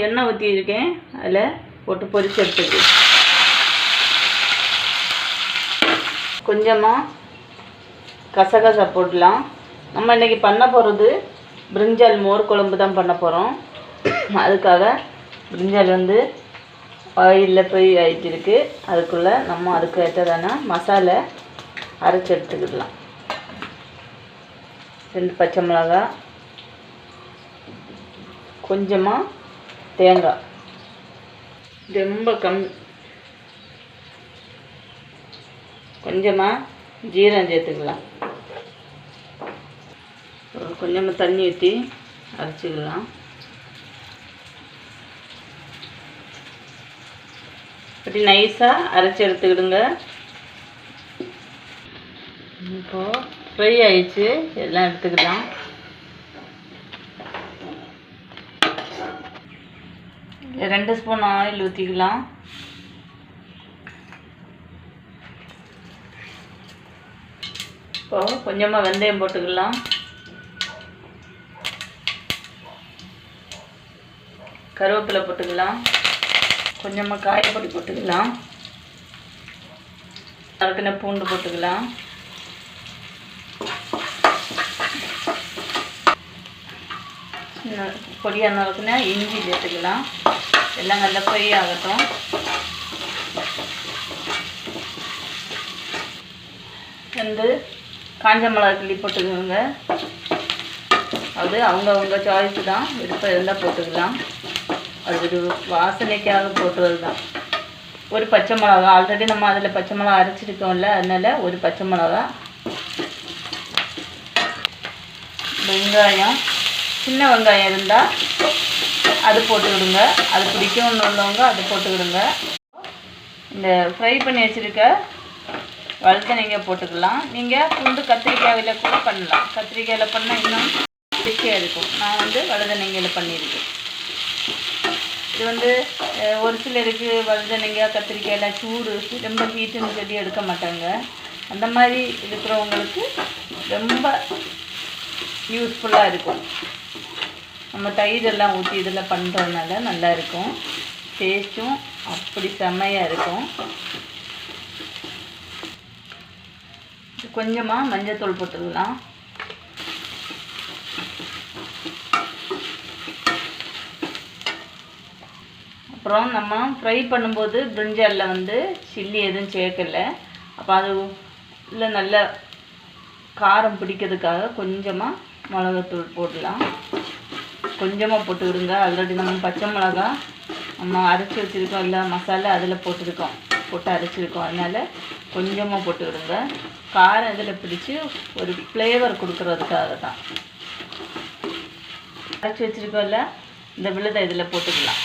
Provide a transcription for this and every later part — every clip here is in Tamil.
எண்ணெய் ஊற்றியிருக்கேன், அதில் போட்டு பொரிச்சு எடுத்துக்கு. கொஞ்சமாக கசகசா போடலாம். நம்ம இன்றைக்கி பண்ண போகிறது பிரிஞ்சால் மோர் குழம்பு தான் பண்ண போகிறோம். அதுக்காக பிரிஞ்சால் வந்து ஆயிலில் போய் ஆகிட்டு இருக்குது. அதுக்குள்ளே நம்ம அதுக்கு ஏற்றதான மசாலா அரைச்சி எடுத்துக்கிடலாம். 2 பச்சை மிளகாய், கொஞ்சமாக தேங்காய், ரொம்ப கொஞ்சமாக ஜீரகம் சேர்த்துக்கலாம். கொஞ்சமாக தண்ணி ஊற்றி அரைச்சிக்கலாம். அப்படி நைஸாக அரைச்சி எடுத்துக்கிடுங்க. இப்போது ஃப்ரை ஆயிடுச்சு, எல்லாம் எடுத்துக்கலாம். இதில் 2 ஸ்பூன் ஆயில் ஊற்றிக்கலாம். இப்போது கொஞ்சமாக வெந்தயம் போட்டுக்கலாம். கருவேப்பிலை போட்டுக்கலாம். கொஞ்சமாக காயப்பொடி போட்டுக்கலாம். நறுக்கின பூண்டு போட்டுக்கலாம். பொடியாக நறுக்கின இஞ்சி சேர்த்துக்கலாம். எல்லாம் நல்லா ஃப்ரை ஆகட்டும். வந்து காஞ்ச மிளகா கிள்ளி போட்டுக்கோங்க. அது அவங்கவுங்க சாய்ஸு தான், விருப்பம் இருந்தால் போட்டுக்கலாம். அது ஒரு வாசனைக்காக போட்டுறது தான். ஒரு பச்சை மிளகா, ஆல்ரெடி நம்ம அதில் பச்சை மிளகா அரைச்சிருக்கோம்ல, அதனால் ஒரு பச்சை மிளகா. வெங்காயம், சின்ன வெங்காயம் இருந்தால் அது போட்டுக்கிடுங்க. அது பிடிக்கும்னு உள்ளவங்க அது போட்டுக்கிடுங்க. இந்த ஃப்ரை பண்ணி வச்சுருக்க வழுத்தனைங்க போட்டுக்கலாம். நீங்கள் துண்டு கத்திரிக்காயில் கூட பண்ணலாம். கத்திரிக்காயில் பண்ணால் இன்னும் ருசியாக இருக்கும். நான் வந்து வழுதனைங்கையில் பண்ணியிருக்கேன். இது வந்து ஒரு சிலருக்கு வழுதனைங்காய் கத்திரிக்காயில் சூடு ரொம்ப ஹீட்டுன்னு சொல்லி எடுக்க மாட்டாங்க. அந்த மாதிரி இருக்கிறவங்களுக்கு ரொம்ப யூஸ்ஃபுல்லாக இருக்கும். நம்ம தயிரெல்லாம் ஊற்றி இதில் பண்ணுறதுனால நல்லா இருக்கும். டேஸ்ட்டும் அப்படி செம்மையாக இருக்கும். கொஞ்சமாக மஞ்சத்தூள் போட்டுக்கலாம். அப்புறம் நம்ம ஃப்ரை பண்ணும்போது பிரிஞ்சாலில் வந்து சில்லி எதுவும் சேர்க்கலை. அப்போ அது இல்லை நல்ல காரம் பிடிக்கிறதுக்காக கொஞ்சமாக மிளகாத்தூள் போடலாம். கொஞ்சமாக போட்டுக்கிடுங்க. ஆல்ரெடி நம்ம பச்சை மிளகா நம்ம அரைச்சி வச்சுருக்கோம் இல்லை மசாலா அதில் போட்டு அரைச்சிருக்கோம். அதனால் கொஞ்சமாக போட்டுக்கிடுங்க. காரம் இதில் பிடிச்சி ஒரு ஃப்ளேவர் கொடுக்குறதுக்காக தான். அரைச்சி வச்சுருக்கோம்ல, இந்த விழுதை இதில் போட்டுக்கலாம்.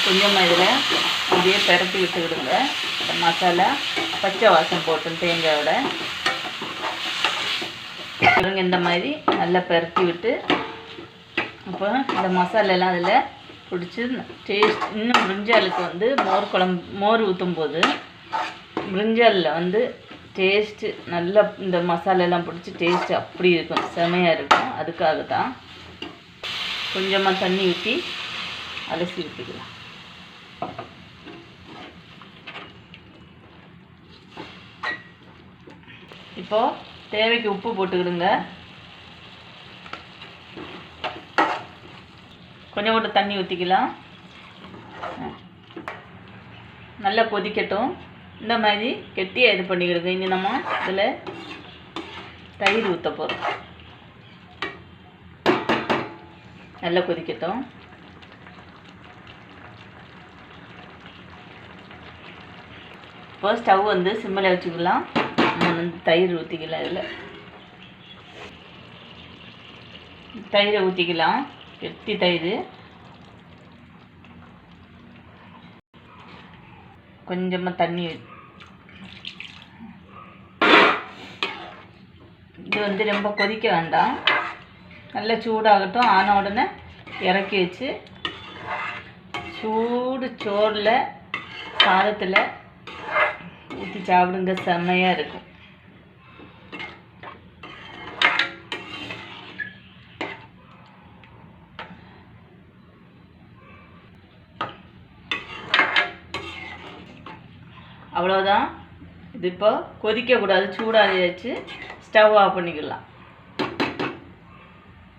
கொஞ்சமாக இதில் அப்படியே பரட்டி விட்டுக்கிடுங்க. இந்த மசாலா பச்சை வாசம் போட்டு தேங்காயோட இந்த மாதிரி நல்லா பரட்டி விட்டு, அப்போ இந்த மசாலெல்லாம் அதில் பிடிச்சி டேஸ்ட் இன்னும் பிரிஞ்சாலுக்கு வந்து மோர் ஊற்றும் போது பிரிஞ்சாலில் வந்து டேஸ்ட்டு நல்லா இந்த மசாலெல்லாம் பிடிச்சி டேஸ்ட்டு அப்படி இருக்கும், செமையாக இருக்கும். அதுக்காக தான் கொஞ்சமாக தண்ணி ஊற்றி அலசி ஊற்றிக்கலாம். இப்போது தேவைக்கு உப்பு போட்டுக்கிடுங்க. கொஞ்சம் கூட தண்ணி ஊற்றிக்கலாம். நல்லா கொதிக்கட்டும். இந்த மாதிரி கெட்டியாக இது பண்ணிக்கிடுங்க. இனி நம்ம இதில் தயிர் ஊற்ற போகிறோம். நல்லா கொதிக்கட்டும். இப்போ ஸ்டவ் வந்து சிம்மில் வச்சுக்கலாம். நம்ம வந்து தயிர் ஊற்றிக்கலாம். இதில் தயிரை ஊற்றிக்கலாம். கெட்டி தயிர். கொஞ்சமாக தண்ணி. இது வந்து ரொம்ப கொதிக்க வேண்டாம். நல்லா சூடாகட்டும். ஆன உடனே இறக்கி வச்சு சூடு சோறில் சாதத்தில் ஊற்றி சாப்பிடுங்க. செம்மையாக இருக்கும். அவ்வளோதான். இது இப்போ கொதிக்கக்கூடாது, சூடாகியாச்சு. ஸ்டவ் ஆஃப் பண்ணிக்கலாம்.